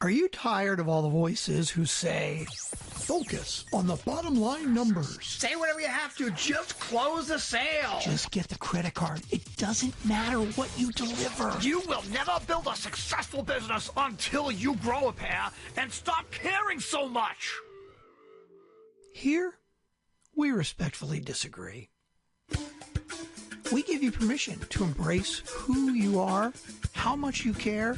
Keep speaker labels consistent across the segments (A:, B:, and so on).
A: Are you tired of all the voices who say, focus on the bottom line numbers?
B: Say whatever you have to, just close the sale.
A: Just get the credit card. It doesn't matter what you deliver.
B: You will never build a successful business until you grow a pair and stop caring so much.
A: Here, we respectfully disagree. We give you permission to embrace who you are, how much you care,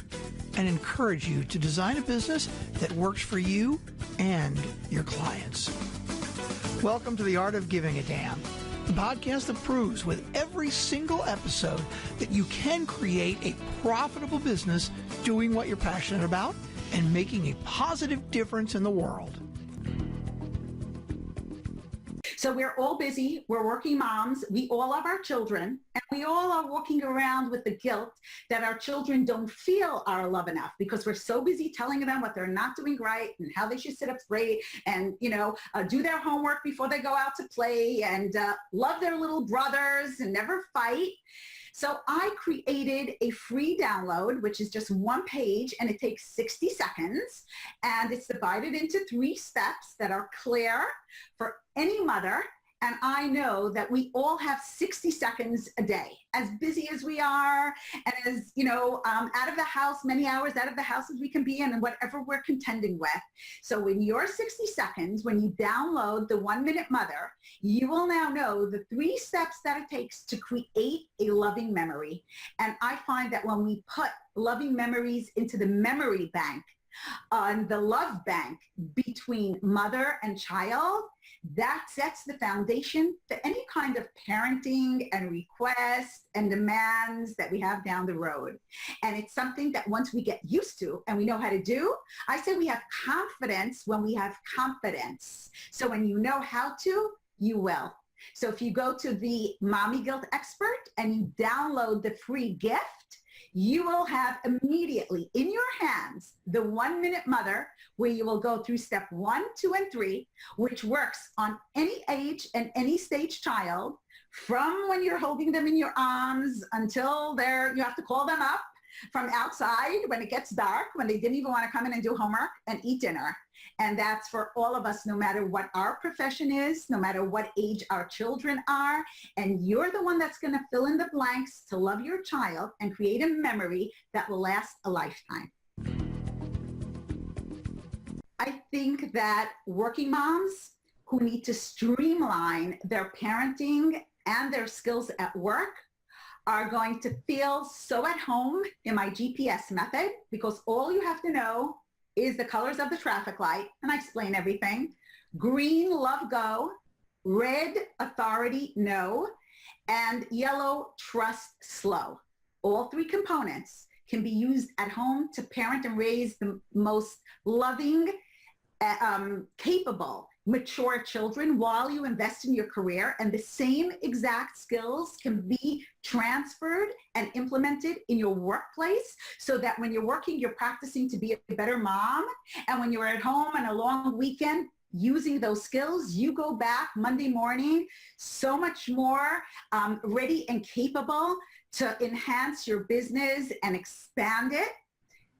A: and encourage you to design a business that works for you and your clients. Welcome to The Art of Giving a Damn, the podcast that proves with every single episode that you can create a profitable business doing what you're passionate about and making a positive difference in the world.
C: So we're all busy, we're working moms, we all have our children, and we all are walking around with the guilt that our children don't feel our love enough because we're so busy telling them what they're not doing right and how they should sit up straight and, do their homework before they go out to play and love their little brothers and never fight. So I created a free download, which is just one page, and it takes 60 seconds, and it's divided into 3 steps that are clear for any mother. And I know that we all have 60 seconds a day, as busy as we are, and as, out of the house, many hours out of the house as we can be in, and whatever we're contending with. So in your 60 seconds, when you download the 1 Minute Mother, you will now know the 3 steps that it takes to create a loving memory. And I find that when we put loving memories into the memory bank, on the love bank between mother and child, that sets the foundation for any kind of parenting and requests and demands that we have down the road. And it's something that once we get used to and we know how to do, I say we have confidence when we have confidence. So when you know how to, you will. So if you go to the Mommy Guilt Expert and you download the free gift, you will have immediately in your hands the 1 Minute Mother, where you will go through step 1, 2, and 3, which works on any age and any stage child, from when you're holding them in your arms until you have to call them up from outside when it gets dark, when they didn't even want to come in and do homework and eat dinner. And that's for all of us, no matter what our profession is, no matter what age our children are. And you're the one that's going to fill in the blanks to love your child and create a memory that will last a lifetime. I think that working moms who need to streamline their parenting and their skills at work are going to feel so at home in my GPS method, because all you have to know is the colors of the traffic light, and I explain everything. Green, love, go. Red, authority, no. And yellow, trust, slow. All 3 components can be used at home to parent and raise the most loving, capable, mature children while you invest in your career, and the same exact skills can be transferred and implemented in your workplace, so that when you're working, you're practicing to be a better mom, and when you're at home on a long weekend, using those skills, you go back Monday morning so much more ready and capable to enhance your business and expand it.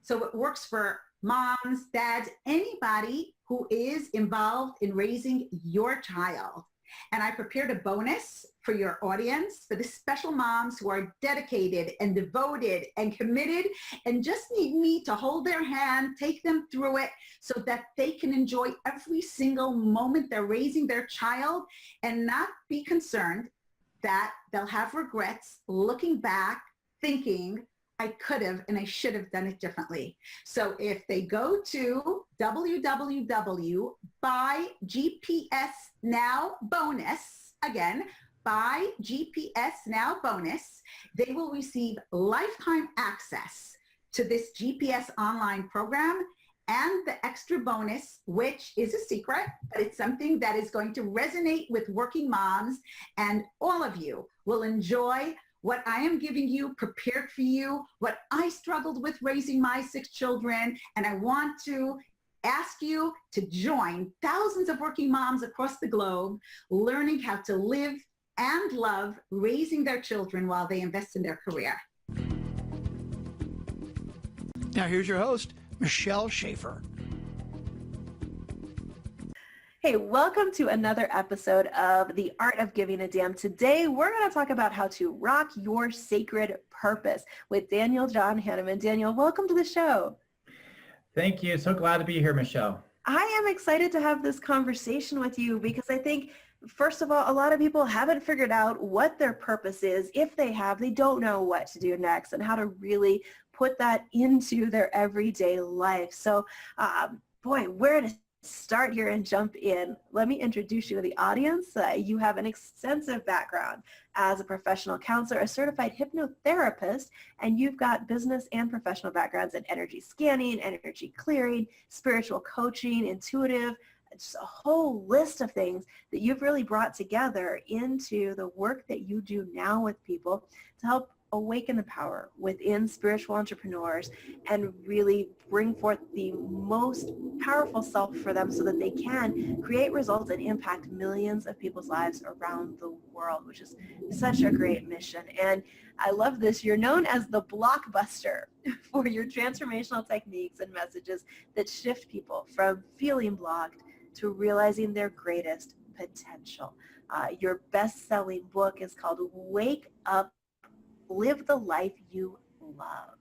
C: So it works for moms, dads, anybody who is involved in raising your child. And I prepared a bonus for your audience, for the special moms who are dedicated and devoted and committed and just need me to hold their hand, take them through it so that they can enjoy every single moment they're raising their child and not be concerned that they'll have regrets looking back, thinking, I could have and I should have done it differently. So if they go to www.buygpsnowbonus, again, buygpsnowbonus, they will receive lifetime access to this GPS online program and the extra bonus, which is a secret, but it's something that is going to resonate with working moms, and all of you will enjoy what I am giving you, prepared for you, what I struggled with raising my 6 children, and I want to ask you to join thousands of working moms across the globe learning how to live and love raising their children while they invest in their career.
A: Now here's your host, Michelle Schaefer.
D: Hey, welcome to another episode of The Art of Giving a Damn. Today, we're going to talk about how to rock your sacred purpose with John Hanneman. Daniel, welcome to the show.
E: Thank you. So glad to be here, Michelle.
D: I am excited to have this conversation with you because I think, first of all, a lot of people haven't figured out what their purpose is. If they have, they don't know what to do next and how to really put that into their everyday life. So, where to start here and jump in. Let me introduce you to the audience. You have an extensive background as a professional counselor, a certified hypnotherapist, and you've got business and professional backgrounds in energy scanning, energy clearing, spiritual coaching, intuitive, just a whole list of things that you've really brought together into the work that you do now with people to help awaken the power within spiritual entrepreneurs and really bring forth the most powerful self for them so that they can create results and impact millions of people's lives around the world, which is such a great mission. And I love this. You're known as the BlockBuster for your transformational techniques and messages that shift people from feeling blocked to realizing their greatest potential. Your best-selling book is called Wake Up, Live the Life You Love.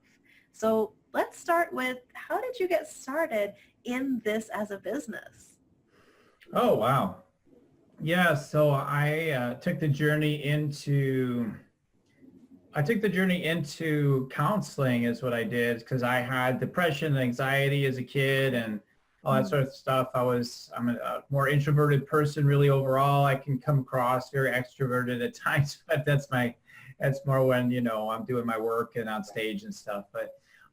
D: So let's start with, how did you get started in this as a business?
E: Oh, wow. Yeah, so I took the journey into counseling is what I did, because I had depression and anxiety as a kid and all that sort of stuff. I'm a more introverted person really overall. I can come across very extroverted at times, but that's more when, I'm doing my work and on stage and stuff. But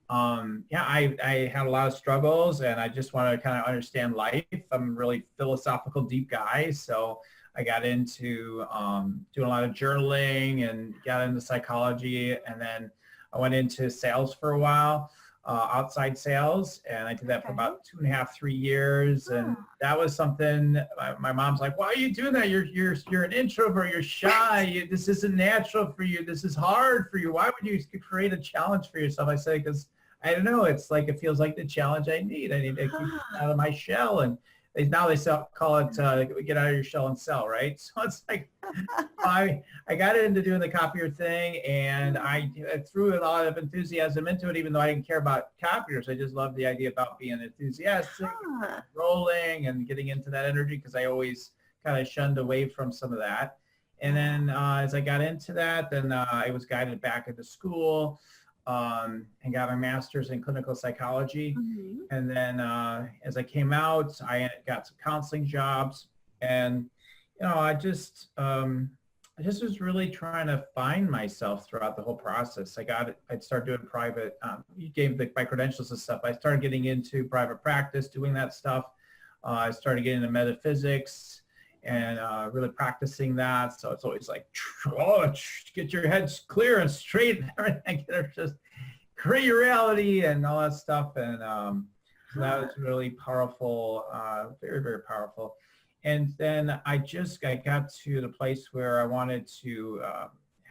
E: I had a lot of struggles and I just wanted to kind of understand life. I'm a really philosophical, deep guy. So I got into doing a lot of journaling and got into psychology. And then I went into sales for a while, outside sales. And I did that for about 2.5, 3 years. And that was something, my mom's like, why are you doing that? You're an introvert, you're shy. This isn't natural for you. This is hard for you. Why would you create a challenge for yourself? I said, because I don't know. It's like, it feels like the challenge I need. I need to keep out of my shell. And they call it get out of your shell and sell, right? So it's like, I got into doing the copier thing, and I threw a lot of enthusiasm into it, even though I didn't care about copiers. I just loved the idea about being enthusiastic, rolling, and getting into that energy, because I always kind of shunned away from some of that. And then as I got into that, then I was guided back into school and got my master's in clinical psychology. And then as I came out, I got some counseling jobs, and I just was really trying to find myself throughout the whole process. I'd started doing private, you gave my credentials and stuff. I started getting into private practice, doing that stuff. I started getting into metaphysics and really practicing that. So it's always like, get your heads clear and straight and everything. Just create your reality and all that stuff. And so that was really powerful, very, very powerful. And then I got to the place where I wanted to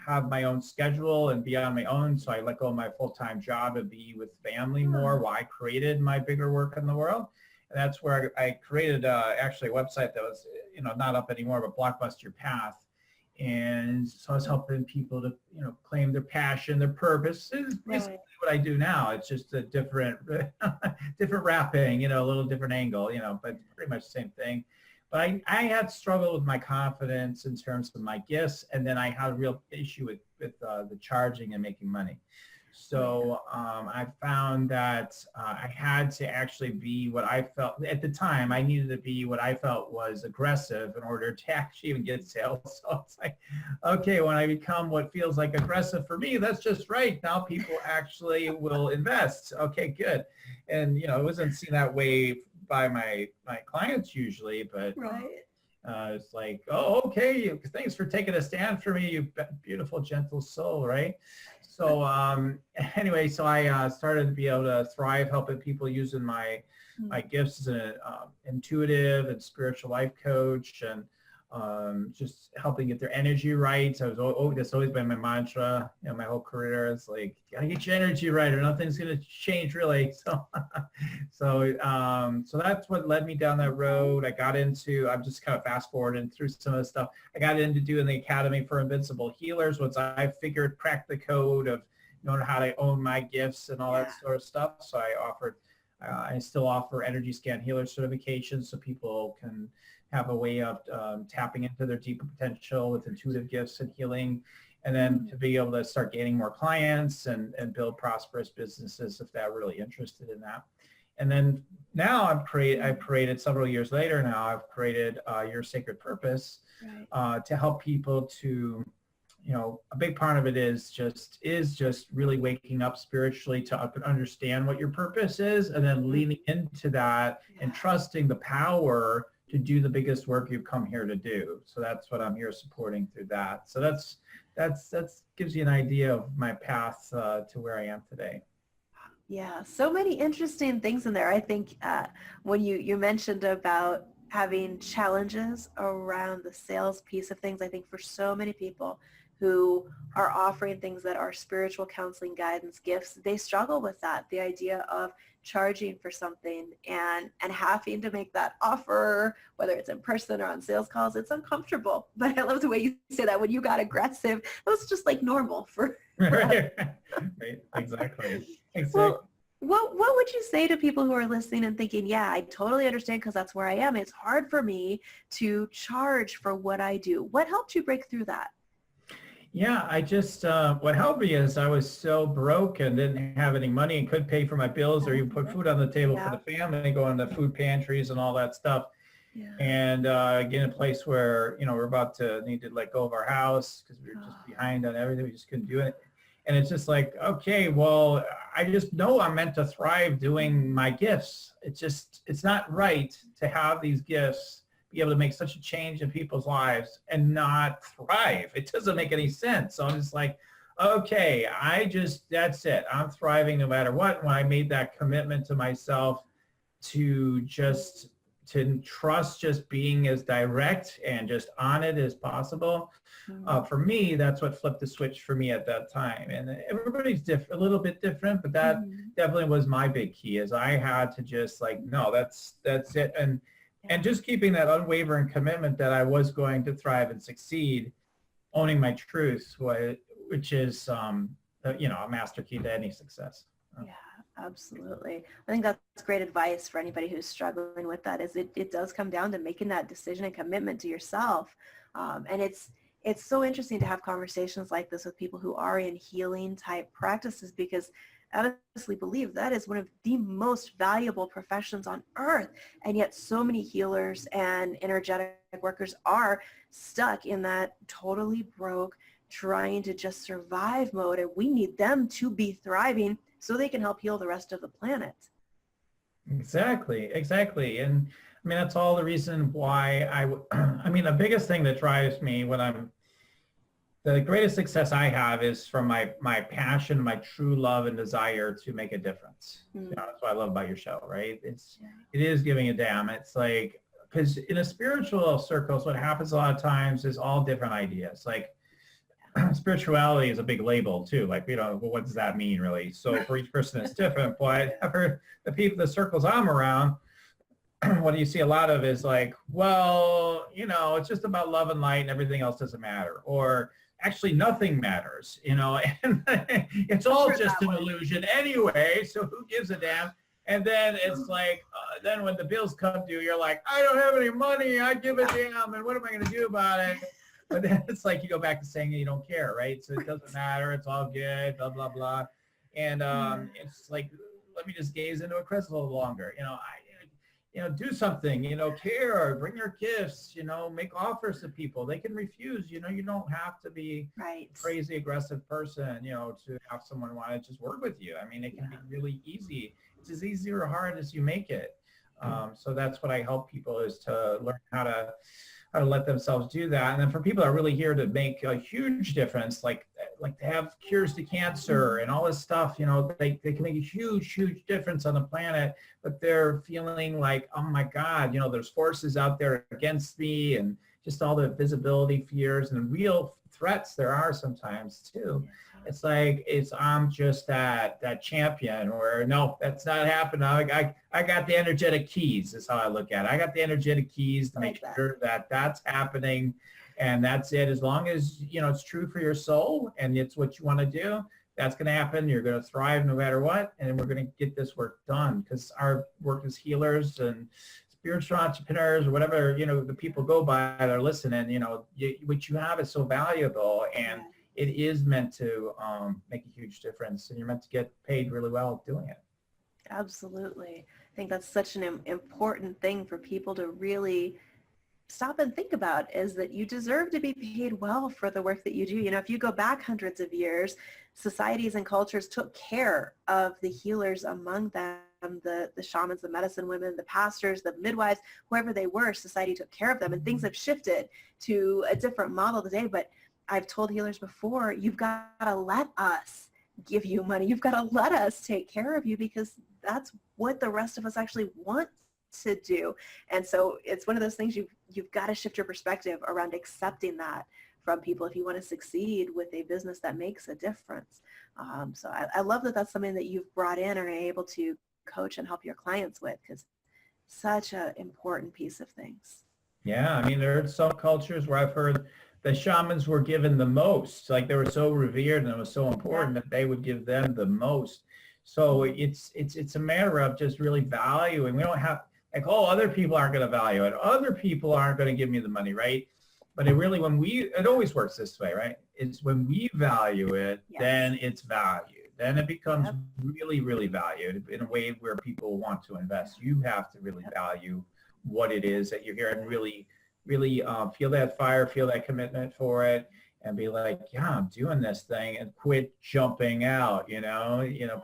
E: have my own schedule and be on my own. So I let go of my full-time job and be with family more while I created my bigger work in the world. And that's where I created actually a website that was, not up anymore, but BlockBuster Path. And so I was helping people to, claim their passion, their purpose. It's basically what I do now. It's just a different wrapping, a little different angle, but pretty much the same thing. But I had struggled with my confidence in terms of my gifts, and then I had a real issue with the charging and making money. So I found that I had to actually be what I felt at the time. I needed to be what I felt was aggressive in order to actually even get sales. So it's like, okay, when I become what feels like aggressive for me, that's just right. Now people actually will invest. Okay, good. And it wasn't seen that way by my clients usually, but it's like, oh, okay, thanks for taking a stand for me, you beautiful, gentle soul, right? So anyway, so I started to be able to thrive helping people using my gifts as an intuitive and spiritual life coach, and just helping get their energy right. So that's always been my mantra, my whole career. It's like, gotta get your energy right or nothing's going to change really. So, so that's what led me down that road. I'm just kind of fast forwarding through some of the stuff. I got into doing the Academy for Invincible Healers once I cracked the code of knowing how to own my gifts and all that sort of stuff. So I still offer energy scan healer certifications so people can have a way of tapping into their deeper potential with intuitive gifts and healing, and then to be able to start gaining more clients and build prosperous businesses if they're really interested in that. And then now I've created several years later now, I've created Your Sacred Purpose to help people to, a big part of it is just really waking up spiritually to understand what your purpose is, and then leaning into that and trusting the power to do the biggest work you've come here to do. So that's what I'm here supporting through that. So that's gives you an idea of my path to where I am today.
D: Yeah, so many interesting things in there. I think when you mentioned about having challenges around the sales piece of things, I think for so many people who are offering things that are spiritual counseling, guidance, gifts, they struggle with that. The idea of charging for something and having to make that offer, whether it's in person or on sales calls, it's uncomfortable. But I love the way you say that when you got aggressive, it was just like normal for
E: right. Exactly.
D: Well, what would you say to people who are listening and thinking, yeah, I totally understand because that's where I am. It's hard for me to charge for what I do. What helped you break through that?
E: Yeah, I just, what helped me is I was so broke and didn't have any money and couldn't pay for my bills or even put food on the table for the family, going to food pantries and all that stuff. Yeah. And get in a place where, we're about to need to let go of our house because we were just behind on everything. We just couldn't do it. And it's just like, okay, well, I just know I'm meant to thrive doing my gifts. It's not right to have these gifts be able to make such a change in people's lives and not thrive. It doesn't make any sense. So I'm just like, okay, that's it. I'm thriving no matter what. When I made that commitment to myself to trust just being as direct and just on it as possible, for me, that's what flipped the switch for me at that time. And everybody's a little bit different, but that definitely was my big key, is I had to just like, no, that's it. And just keeping that unwavering commitment that I was going to thrive and succeed, owning my truth, which is, a master key to any success.
D: Yeah, absolutely. I think that's great advice for anybody who's struggling with that, is it does come down to making that decision and commitment to yourself. And it's so interesting to have conversations like this with people who are in healing type practices, because I honestly believe that is one of the most valuable professions on earth. And yet so many healers and energetic workers are stuck in that totally broke, trying to just survive mode. And we need them to be thriving so they can help heal the rest of the planet.
E: Exactly. And I mean, that's all the reason why the biggest thing that drives me the greatest success I have is from my passion, my true love and desire to make a difference. That's what I love about your show, right? It is giving a damn. It's like, because in a spiritual circles, what happens a lot of times is all different ideas. Like spirituality is a big label too. Like, what does that mean really? So for each person it's different. But the circles I'm around, what you see a lot of is like, well, it's just about love and light and everything else doesn't matter. Or actually nothing matters, and it's all just an illusion anyway, so who gives a damn? And then it's like, then when the bills come due, you're like, I don't have any money, I give a damn, and what am I going to do about it? But then it's like you go back to saying you don't care, right? So it doesn't matter, it's all good, blah, blah, blah. And it's like, let me just gaze into a crystal a little longer. Do something, care, bring your gifts, make offers to people. They can refuse, you don't have to be a crazy aggressive person, to have someone want to just work with you. I mean, it can be really easy. It's as easy or hard as you make it. So that's what I help people, is to learn how to let themselves do that. And then for people that are really here to make a huge difference, like to have cures to cancer and all this stuff, they can make a huge difference on the planet, but they're feeling like, oh my God, there's forces out there against me, and just all the visibility fears and real threats there are sometimes too. It's like, I'm just that champion, or no, that's not happening. I got the energetic keys is how I look at it. I got the energetic keys to make sure that that's happening, and that's it. As long as, it's true for your soul and it's what you want to do, that's going to happen. You're going to thrive no matter what. And we're going to get this work done, because our work as healers and spiritual entrepreneurs, or whatever, the people go by that are listening, what you have is so valuable, and it is meant to make a huge difference, and you're meant to get paid really well doing it.
D: Absolutely. I think that's such an important thing for people to really stop and think about, is that you deserve to be paid well for the work that you do. If you go back hundreds of years, societies and cultures took care of the healers among them, the shamans, the medicine women, the pastors, the midwives, whoever they were. Society took care of them, and things have shifted to a different model today. But I've told healers before, you've got to let us give you money. You've got to let us take care of you, because that's what the rest of us actually want to do. And so it's one of those things you've got to shift your perspective around accepting that from people if you want to succeed with a business that makes a difference. So I love that that's something that you've brought in and are able to coach and help your clients with, because such an important piece of things.
E: Yeah, I mean, there are some cultures where I've heard the shamans were given the most, like they were so revered and it was so important that they would give them the most. So it's a matter of just really valuing. We don't have like, oh, other people aren't going to value it. Other people aren't going to give me the money, right? But it really, it always works this way, right? It's when we value it, then it's valued. Then it becomes really, really valued in a way where people want to invest. You have to really value what it is that you're here, and really feel that fire, feel that commitment for it, and be like, yeah, I'm doing this thing, and quit jumping out.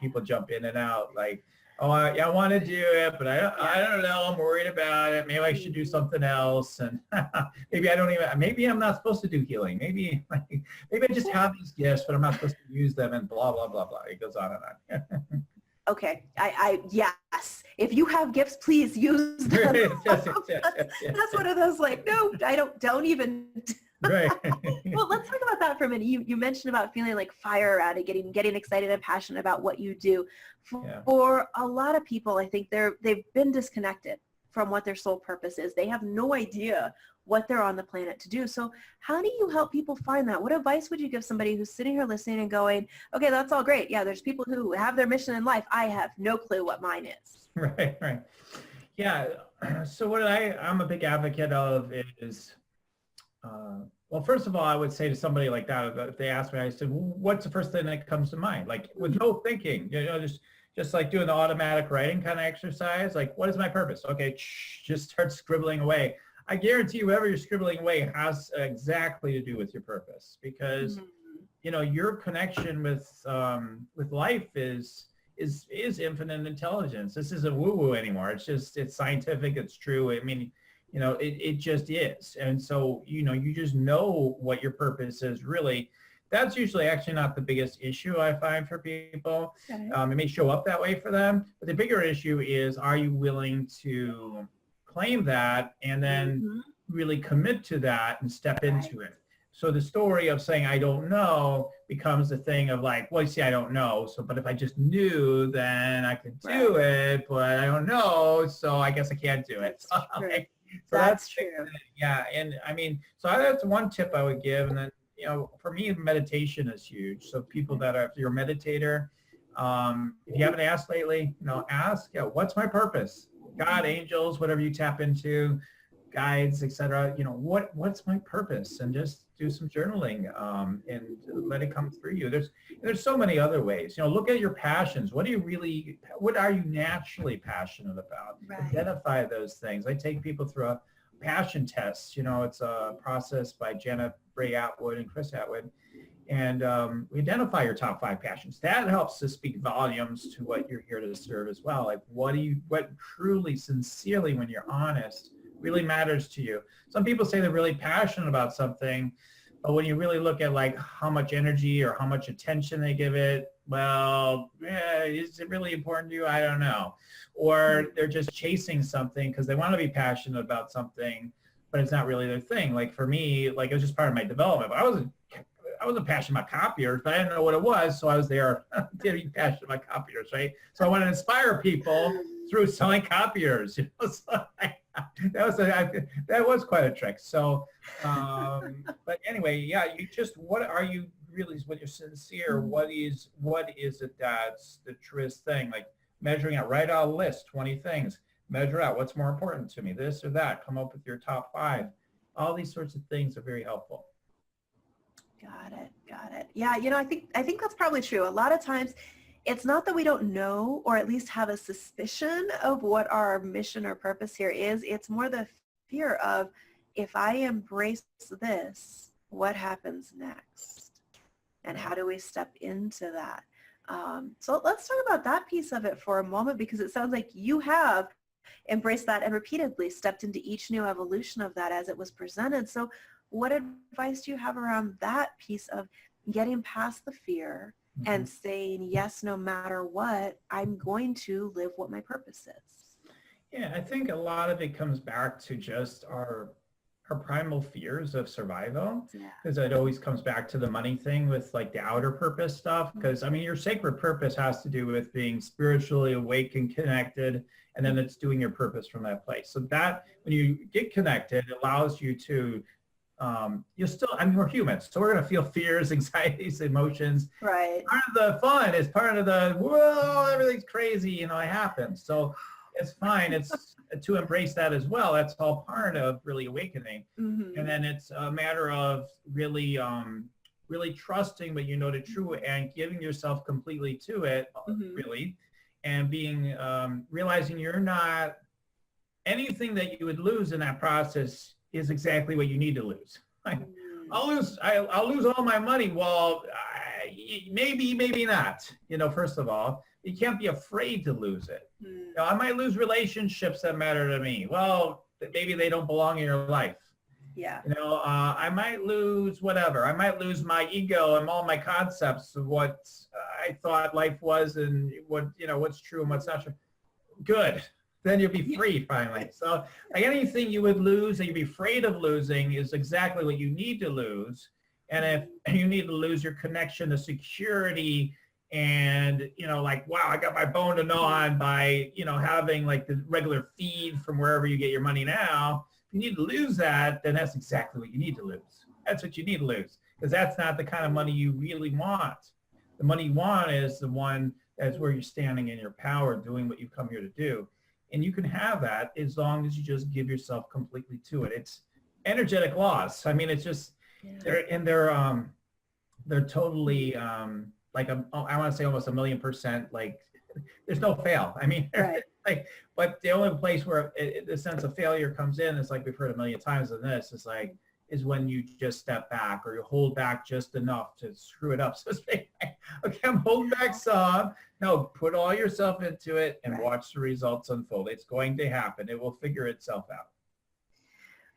E: People jump in and out like, oh, I want to do it, but I don't know. I'm worried about it. Maybe I should do something else. And maybe I'm not supposed to do healing. Maybe I just have these gifts, but I'm not supposed to use them, and blah, blah, blah, blah. It goes on and on.
D: Okay. Yes. If you have gifts, please use them. That's one of those like, no, I don't even.
E: Right.
D: Well, let's talk about that for a minute. You mentioned about feeling like fire around it, getting excited and passionate about what you do. For a lot of people, I think they've been disconnected from what their sole purpose is. They have no idea what they're on the planet to do. So how do you help people find that? What advice would you give somebody who's sitting here listening and going, okay, that's all great. Yeah, there's people who have their mission in life. I have no clue what mine is.
E: Right. Yeah. So what I'm a big advocate of is, well, first of all, I would say to somebody like that, if they ask me, I said, well, what's the first thing that comes to mind? Like with no thinking, just like doing the automatic writing kind of exercise. Like, what is my purpose? Okay, just start scribbling away. I guarantee you, whatever you're scribbling away has exactly to do with your purpose, because your connection with life is infinite intelligence. This isn't woo-woo anymore. It's scientific. It's true. I mean, it just is. And so, you just know what your purpose is really. That's usually actually not the biggest issue I find for people. Okay. It may show up that way for them, but the bigger issue is, are you willing to claim that and then really commit to that and step into it? So the story of saying, I don't know, becomes the thing of like, well, you see, I don't know. So, but if I just knew, then I could do it, but I don't know. So I guess I can't do it.
D: That's true.
E: Yeah. And I mean, so that's one tip I would give. And then, for me, meditation is huge. So people that are, if you're a meditator, if you haven't asked lately, ask, what's my purpose? God, angels, whatever you tap into, guides, etc. What's my purpose? And just do some journaling and let it come through you. There's so many other ways. Look at your passions. What are you naturally passionate about? Right. Identify those things. I take people through a passion test. It's a process by Jenna Bray Atwood and Chris Atwood. And we identify your top 5 passions. That helps to speak volumes to what you're here to serve as well. Like what truly, sincerely, when you're honest, really matters to you. Some people say they're really passionate about something, but when you really look at like how much energy or how much attention they give it, well, is it really important to you? I don't know. Or they're just chasing something because they want to be passionate about something, but it's not really their thing. Like for me, like it was just part of my development. But I wasn't passionate about copiers, but I didn't know what it was, so I was there to be passionate about copiers, right? So I wanted to inspire people through selling copiers. So that was quite a trick. So, but anyway, yeah, what are you really, when you're sincere, what is it that's the truest thing? Like measuring out, write out a list, 20 things, measure out what's more important to me, this or that, come up with your top 5. All these sorts of things are very helpful.
D: Got it. Yeah, I think that's probably true. A lot of times it's not that we don't know or at least have a suspicion of what our mission or purpose here is. It's more the fear of, if I embrace this, what happens next? And how do we step into that? So let's talk about that piece of it for a moment, because it sounds like you have embraced that and repeatedly stepped into each new evolution of that as it was presented. So what advice do you have around that piece of getting past the fear and saying, yes, no matter what, I'm going to live what my purpose is?
E: Yeah, I think a lot of it comes back to just our primal fears of survival, because it always comes back to the money thing with like the outer purpose stuff. Because I mean, your sacred purpose has to do with being spiritually awake and connected, and then it's doing your purpose from that place. So that when you get connected, it allows you to we're humans, so we're going to feel fears, anxieties, emotions.
D: Right.
E: Part of the fun is part of the, whoa, everything's crazy, it happens. So it's fine. It's to embrace that as well. That's all part of really awakening. And then it's a matter of really, really trusting what you know to true and giving yourself completely to it, really, and being, realizing you're not, anything that you would lose in that process is exactly what you need to lose. I'll lose all my money. Well, maybe not. First of all, you can't be afraid to lose it. I might lose relationships that matter to me. Well, maybe they don't belong in your life.
D: Yeah.
E: I might lose whatever. I might lose my ego and all my concepts of what I thought life was and what's true and what's not true. Good. Then you'll be free finally. So like anything you would lose that you'd be afraid of losing is exactly what you need to lose. And if you need to lose your connection to security and, like, wow, I got my bone to gnaw on by, having like the regular feed from wherever you get your money now. If you need to lose that, then that's exactly what you need to lose. That's what you need to lose, because that's not the kind of money you really want. The money you want is the one that's where you're standing in your power, doing what you come here to do. And you can have that as long as you just give yourself completely to it. It's energetic laws. I mean, it's just, they're totally, like, I want to say almost 1,000,000%, like, there's no fail. I mean, right. But the only place where the sense of failure comes in is, like we've heard a million times in this, is when you just step back or you hold back just enough to screw it up. So say, okay, I'm holding back some. No, put all yourself into it and watch the results unfold. It's going to happen. It will figure itself out.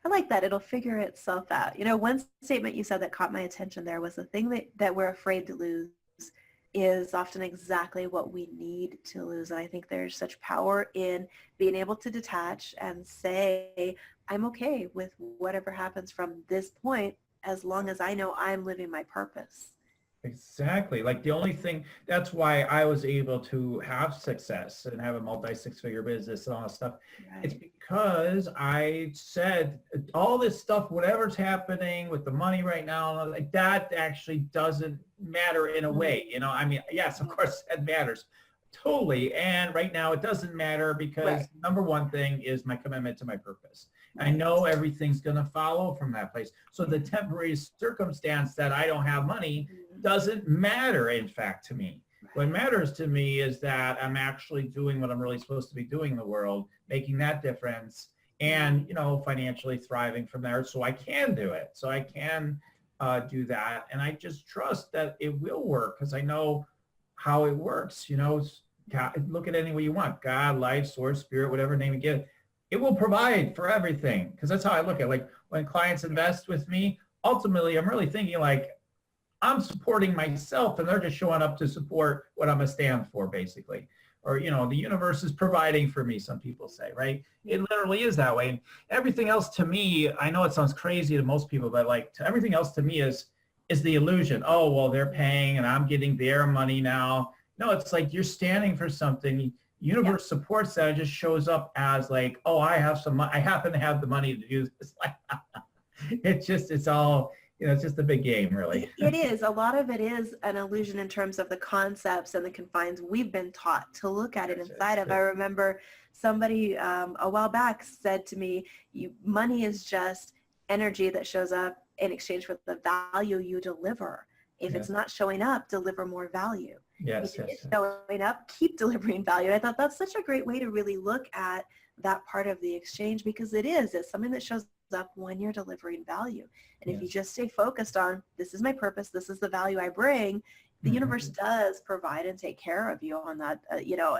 D: I like that. It'll figure itself out. One statement you said that caught my attention there was the thing that we're afraid to lose is often exactly what we need to lose. And I think there's such power in being able to detach and say, I'm okay with whatever happens from this point, as long as I know I'm living my purpose.
E: Exactly. Like the only thing, that's why I was able to have success and have a multi-six-figure business and all that stuff. Right. It's because I said all this stuff, whatever's happening with the money right now, like that actually doesn't matter in a way. I mean, yes, of course that matters. Totally. And right now it doesn't matter because number one thing is my commitment to my purpose. I know everything's going to follow from that place. So the temporary circumstance that I don't have money doesn't matter, in fact, to me. What matters to me is that I'm actually doing what I'm really supposed to be doing in the world, making that difference, and, financially thriving from there so I can do it. So I can do that. And I just trust that it will work because I know how it works. God, look at it any way you want. God, life, source, spirit, whatever name you give. It will provide for everything, because that's how I look at it. Like when clients invest with me, ultimately, I'm really thinking like I'm supporting myself and they're just showing up to support what I'm going to stand for, basically. or, you know, the universe is providing for me, some people say, right? It literally is that way. And everything else to me, I know it sounds crazy to most people, but like everything else to me is the illusion. Oh, well, they're paying and I'm getting their money now. No, it's like you're standing for something. Universe supports that. It just shows up as like, oh, I happen to have the money to do this. It's all, you know, it's just a big game, really.
D: It is. A lot of it is an illusion in terms of the concepts and the confines we've been taught to look at it inside of. I remember somebody a while back said to me, money is just energy that shows up in exchange for the value you deliver. If it's not showing up, deliver more value.
E: Yes,
D: if it's showing up, keep delivering value. I thought that's such a great way to really look at that part of the exchange, because it's something that shows up when you're delivering value. And if you just stay focused on, this is my purpose, this is the value I bring, the universe does provide and take care of you on that, you know,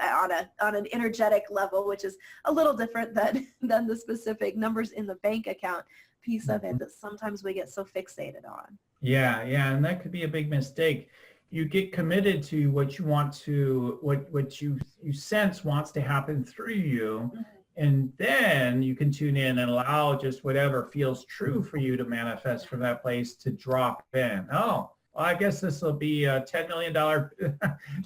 D: on an energetic level, which is a little different than the specific numbers in the bank account piece of it that sometimes we get so fixated on.
E: Yeah, and that could be a big mistake. You get committed to what you want to, what you sense wants to happen through you. And then you can tune in and allow just whatever feels true for you to manifest from that place to drop in. Oh, well, I guess this will be a $10 million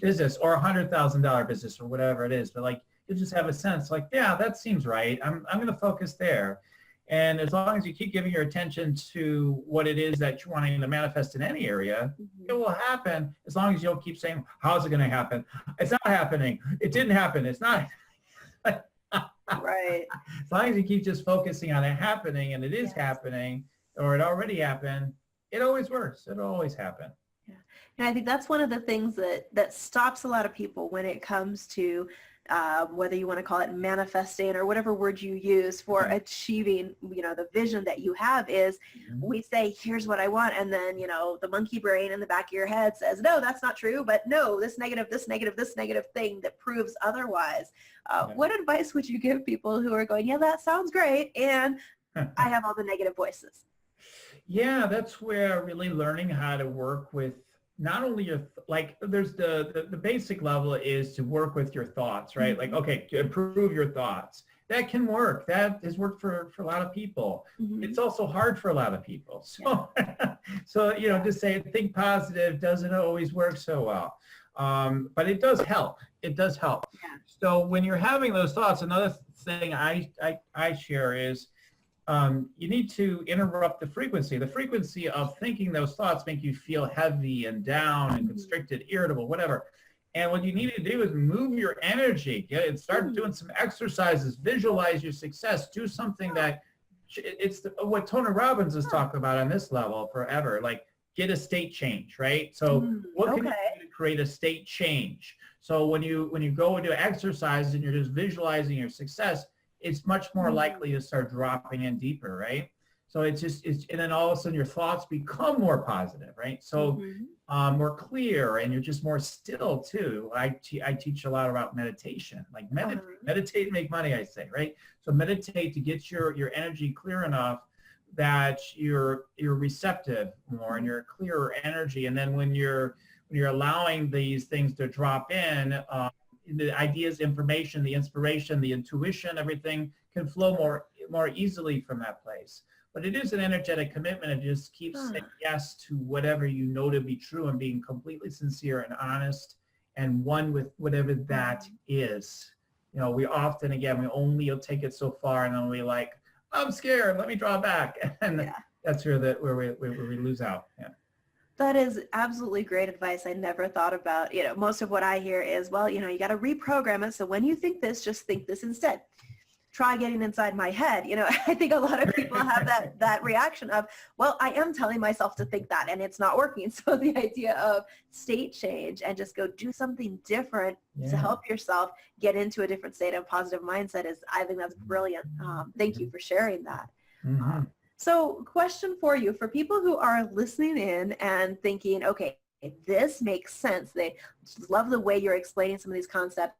E: business or a $100,000 business or whatever it is. But like, you just have a sense like, yeah, that seems right. I'm going to focus there. And as long as you keep giving your attention to what it is that you're wanting to manifest in any area, it will happen, as long as you'll keep saying, how's it going to happen? It's not happening. It didn't happen. It's not.
D: Right.
E: As long as you keep just focusing on it happening, and it is happening, or it already happened, it always works. It'll always happen.
D: Yeah. And I think that's one of the things that stops a lot of people when it comes to whether you want to call it manifesting or whatever word you use for achieving, you know, the vision that you have is we say, here's what I want. And then, you know, the monkey brain in the back of your head says, no, that's not true. But no, this negative thing that proves otherwise. What advice would you give people who are going, yeah, that sounds great, and I have all the negative voices?
E: Yeah, that's where really learning how to work with not only your, like there's the basic level is to work with your thoughts, right? Like, okay, to improve your thoughts. That can work. That has worked for a lot of people. It's also hard for a lot of people. So, so you know, just say think positive doesn't always work so well. But it does help. It does help.
D: Yeah.
E: So when you're having those thoughts, another thing I share is you need to interrupt the frequency. The frequency of thinking those thoughts make you feel heavy and down and constricted, irritable, whatever. And what you need to do is move your energy. Start doing some exercises. Visualize your success. Do something that what Tony Robbins is talking about on this level forever. Like get a state change, right? So what can you do to create a state change? So when you go into exercise and you're just visualizing your success, it's much more likely to start dropping in deeper, right? So and then all of a sudden your thoughts become more positive, right? So more clear, and you're just more still too. I teach a lot about meditation, like meditate and make money, I say, right? So meditate to get your energy clear enough that you're receptive more and you're a clearer energy. And then when you're allowing these things to drop in, the ideas, information, the inspiration, the intuition, everything can flow more easily from that place. But it is an energetic commitment, and just keep saying yes to whatever you know to be true and being completely sincere and honest and one with whatever that is. You know, we often, again, we only take it so far, and then we like, I'm scared, let me draw back. And that's where we lose out. Yeah.
D: That is absolutely great advice. I never thought about, you know, most of what I hear is, well, you know, you got to reprogram it. So when you think this, just think this instead. Try getting inside my head. You know, I think a lot of people have that reaction of, well, I am telling myself to think that and it's not working. So the idea of state change and just go do something different to help yourself get into a different state of positive mindset is, I think that's brilliant. Thank you for sharing that. So question for you, for people who are listening in and thinking, okay, this makes sense. They love the way you're explaining some of these concepts.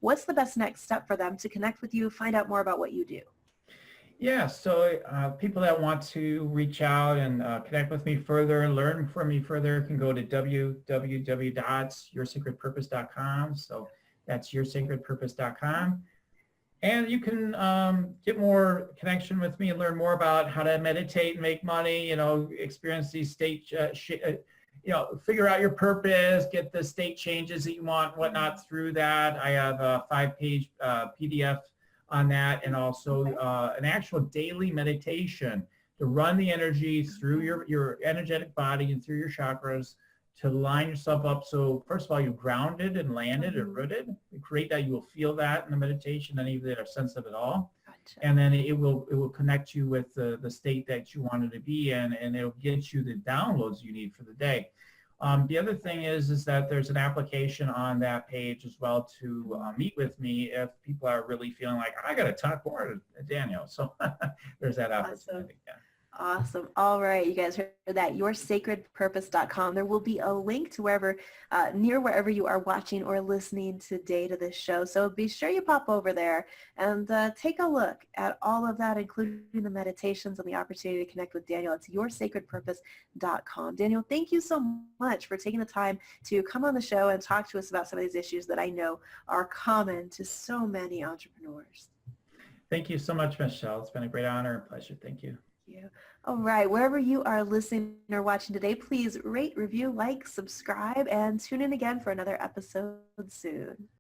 D: What's the best next step for them to connect with you, find out more about what you do?
E: Yeah, so people that want to reach out and connect with me further, learn from me further, can go to www.yoursecretpurpose.com. So That's yoursacredpurpose.com. And you can get more connection with me and learn more about how to meditate and make money, experience these state, figure out your purpose, get the state changes that you want, whatnot through that. I have a 5-page PDF on that, and also an actual daily meditation to run the energy through your energetic body and through your chakras to line yourself up. So first of all, you're grounded and landed and rooted. Create that. You will feel that in the meditation, any of that are sensitive at all. Gotcha. And then it will connect you with the state that you wanted to be in, and it'll get you the downloads you need for the day. The other thing is that there's an application on that page as well to meet with me if people are really feeling like, I got to talk more to Daniel. So there's that opportunity. Yeah.
D: Awesome. All right, you guys heard that. Yoursacredpurpose.com. There will be a link to wherever you are watching or listening today to this show. So be sure you pop over there and take a look at all of that, including the meditations and the opportunity to connect with Daniel. It's yoursacredpurpose.com. Daniel, thank you so much for taking the time to come on the show and talk to us about some of these issues that I know are common to so many entrepreneurs.
E: Thank you so much, Michelle. It's been a great honor and pleasure. Thank you.
D: You. All right, wherever you are listening or watching today, please rate, review, like, subscribe, and tune in again for another episode soon.